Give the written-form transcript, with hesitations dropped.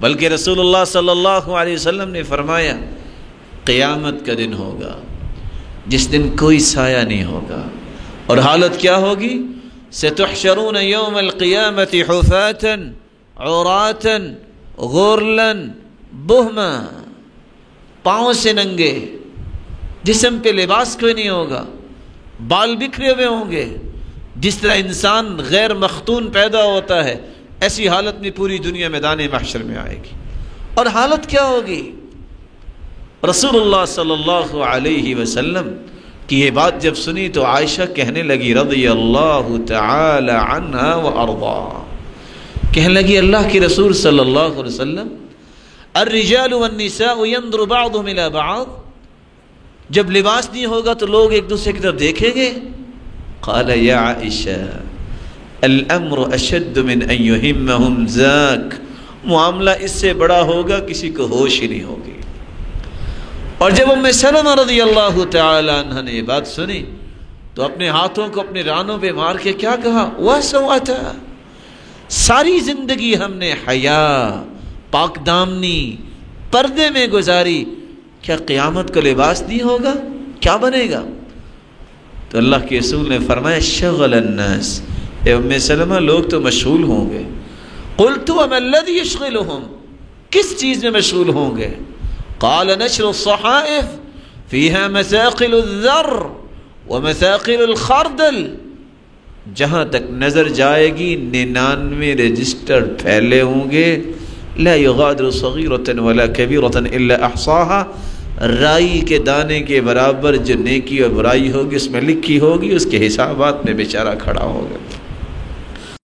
بلکہ رسول اللہ صلی اللہ علیہ وسلم نے فرمایا قیامت کا دن ہوگا جس دن کوئی سایہ نہیں ہوگا، اور حالت کیا ہوگی؟ ستحشرون یوم القیامت حفاتا عراتا غرلا بہما، پاؤں سے ننگے، جسم پہ لباس کوئی نہیں ہوگا، بال بکھرے ہوئے ہوں گے۔ جس طرح انسان غیر مختون پیدا ہوتا ہے ایسی حالت میں پوری دنیا میدان محشر میں آئے گی۔ اور حالت کیا ہوگی؟ رسول اللہ صلی اللہ علیہ وسلم کی یہ بات جب سنی تو عائشہ کہنے لگی رضی اللہ تعالی عنہا وارضاہا، کہنے لگی اللہ کے رسول صلی اللہ علیہ وسلم الرجال والنساء ينظر بعضهم الى بعض، جب لباس نہیں ہوگا تو لوگ ایک دوسرے کی طرف دیکھیں گے۔ قال یا عائشہ الامر اشد من ان يهمهم ذاك، معاملہ اس سے بڑا ہوگا کسی کو ہوش ہی نہیں ہوگی۔ اور جب ام سلمہ رضی اللہ تعالی عنہ نے یہ بات سنی تو اپنے ہاتھوں کو اپنے رانوں پہ مار کے کیا کہا؟ وَسَوَتَا، ساری زندگی ہم نے حیا، پاک دامنی، پردے میں گزاری، کیا قیامت کا لباس نہیں ہوگا؟ کیا بنے گا؟ تو اللہ کے رسول نے فرمایا شغل الناس، اے ام سلمہ لوگ تو مشغول ہوں گے۔ قلت وما الذی یشغلہم، کس چیز میں مشغول ہوں گے؟ قال نشر الصحائف فيها مثاقل الذر ومثاقل الخردل، جہاں تک نظر جائے گی 99 رجسٹر پھیلے ہوں گے، لا يغادر صغيرة ولا كبيرة الا احصاها، رائی کے دانے کے برابر جو نیکی اور برائی ہوگی اس میں لکھی ہوگی، اس کے حسابات میں بیچارہ کھڑا ہوگا۔